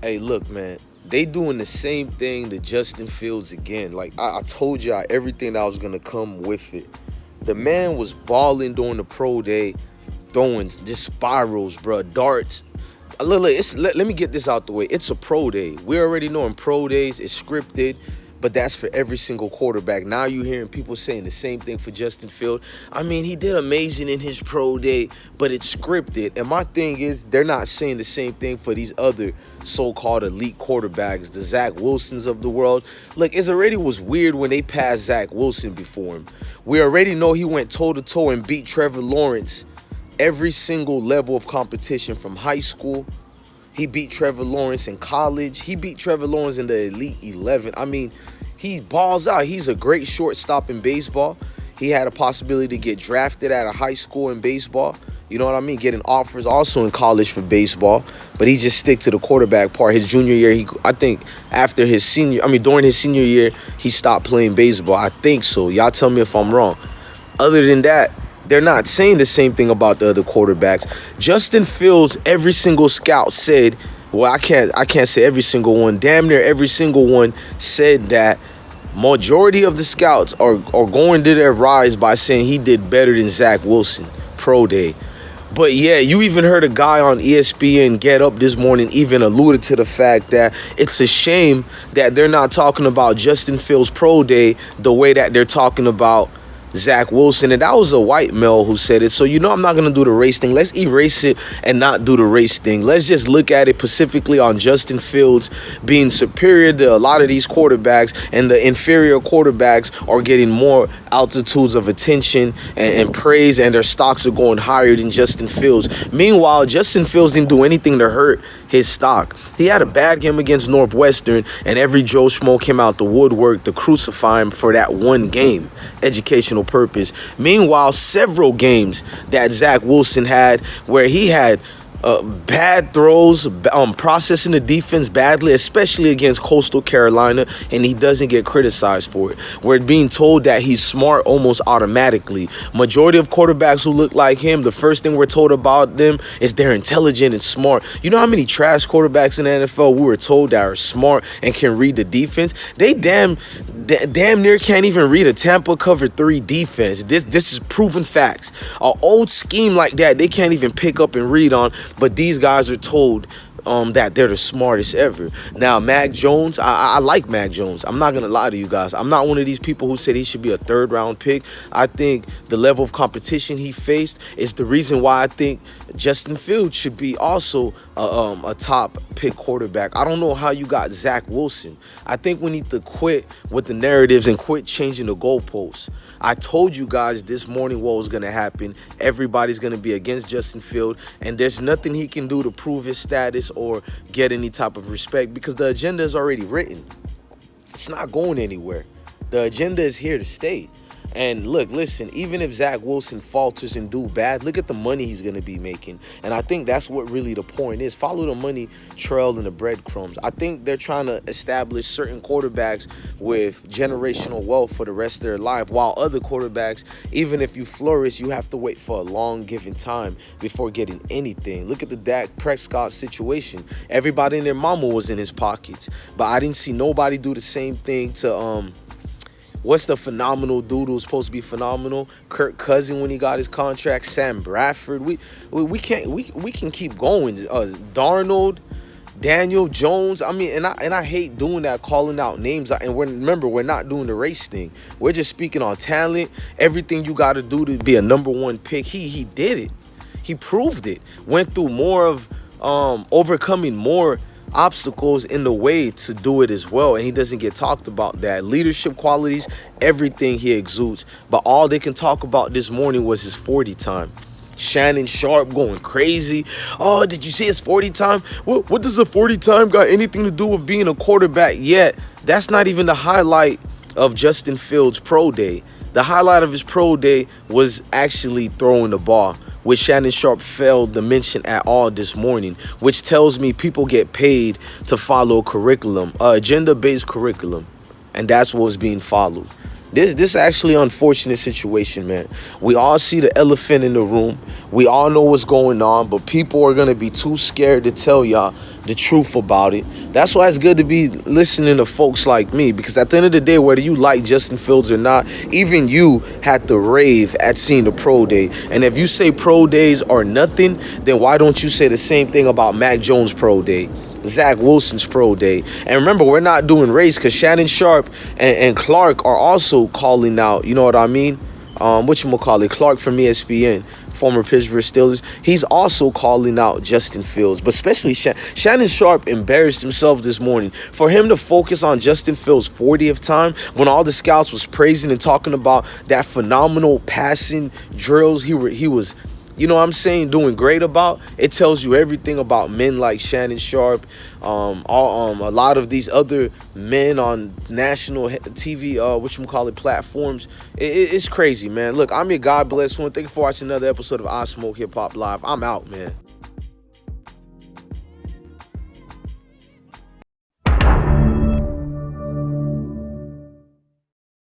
Hey, look, man. They doing the same thing to Justin Fields again. Like I told y'all everything that was gonna come with it. The man was balling during the pro day, throwing just spirals, bro, darts. Look, let me get this out the way. It's a pro day. We already know in pro days it's scripted, but that's for every single quarterback. Now you're hearing people saying the same thing for Justin Field. I mean, he did amazing in his pro day, but it's scripted. And my thing is, they're not saying the same thing for these other so-called elite quarterbacks, the Zach Wilsons of the world. Look, it already was weird when they passed Zach Wilson before him. We already know he went toe-to-toe and beat Trevor Lawrence every single level of competition from high school. He beat Trevor Lawrence in college. He beat Trevor Lawrence in the Elite 11. I mean, he balls out. He's a great shortstop in baseball. He had a possibility to get drafted at a high school in baseball. You know what I mean? Getting offers also in college for baseball. But he just stick to the quarterback part. His junior year, I think during his senior year, he stopped playing baseball. I think so. Y'all tell me if I'm wrong. Other than that, they're not saying the same thing about the other quarterbacks. Justin Fields, every single scout said, well, I can't say every single one. Damn near every single one said that majority of the scouts are going to their rise by saying he did better than Zach Wilson pro day. But yeah, you even heard a guy on ESPN Get Up this morning even alluded to the fact that it's a shame that they're not talking about Justin Fields pro day the way that they're talking about Zach Wilson. And that was a white male who said it. So, I'm not going to do the race thing. Let's erase it and not do the race thing. Let's just look at it specifically on Justin Fields being superior to a lot of these quarterbacks, and the inferior quarterbacks are getting more altitudes of attention and praise, and their stocks are going higher than Justin Fields. Meanwhile, Justin Fields didn't do anything to hurt his stock. He had a bad game against Northwestern, and every Joe Schmo came out the woodwork to crucify him for that one game, educational purpose. Meanwhile, several games that Zach Wilson had where he had bad throws, processing the defense badly, especially against Coastal Carolina, and he doesn't get criticized for it. We're being told that he's smart almost automatically. Majority of quarterbacks who look like him, the first thing we're told about them is they're intelligent and smart. You know how many trash quarterbacks in the NFL we were told that are smart and can read the defense? They damn near can't even read a Tampa cover 3 defense. This is proven facts. An old scheme like that, they can't even pick up and read on. But these guys are told that they're the smartest ever. Now, Mac Jones, I like Mac Jones. I'm not going to lie to you guys. I'm not one of these people who said he should be a third-round pick. I think the level of competition he faced is the reason why I think Justin Fields should be also a top pick quarterback. I don't know how you got Zach Wilson. I think we need to quit with the narratives and quit changing the goalposts. I told you guys this morning what was going to happen. Everybody's going to be against Justin Fields, and there's nothing he can do to prove his status or get any type of respect because the agenda is already written. It's not going anywhere. The agenda is here to stay. And look, listen, even if Zach Wilson falters and do bad, look at the money he's going to be making. And I think that's what really the point is. Follow the money trail and the breadcrumbs. I think they're trying to establish certain quarterbacks with generational wealth for the rest of their life, while other quarterbacks, even if you flourish, you have to wait for a long given time before getting anything. Look at the Dak Prescott situation. Everybody and their mama was in his pockets. But I didn't see nobody do the same thing to what's the phenomenal dude who's supposed to be phenomenal? Kirk Cousins when he got his contract. Sam Bradford. We can keep going. Darnold, Daniel Jones. I mean, and I hate doing that, calling out names. And we're not doing the race thing. We're just speaking on talent. Everything you got to do to be a number one pick. He did it. He proved it. Went through more of overcoming more obstacles in the way to do it as well, and he doesn't get talked about. That leadership qualities, everything he exudes, but all they can talk about this morning was his 40 time. Shannon Sharp going crazy. Oh, did you see his 40 time? What does a 40 time got anything to do with being a quarterback? Yet that's not even the highlight of Justin Fields' pro day. The highlight of his pro day was actually throwing the ball, which Shannon Sharp failed to mention at all this morning, which tells me people get paid to follow a curriculum, agenda-based curriculum, and that's what's being followed. This actually unfortunate situation, man. We all see the elephant in the room. We all know what's going on, but people are gonna be too scared to tell y'all the truth about it. That's why it's good to be listening to folks like me, because at the end of the day, whether you like Justin Fields or not, even you had to rave at seeing the pro day. And if you say pro days are nothing, then why don't you say the same thing about Mac Jones' pro day, Zach Wilson's pro day? And remember, we're not doing race, because Shannon Sharp and Clark are also calling out, you know what I mean? Whatchamacallit, Clark from ESPN, former Pittsburgh Steelers, he's also calling out Justin Fields. But especially Shannon Sharp embarrassed himself this morning. For him to focus on Justin Fields' 40th time when all the scouts was praising and talking about that phenomenal passing drills he was, you know what I'm saying, doing great about. It tells you everything about men like Shannon Sharp, a lot of these other men on national TV, platforms. It's crazy, man. Look, I'm your God Bless one. Thank you for watching another episode of I Smoke Hip Hop Live. I'm out, man.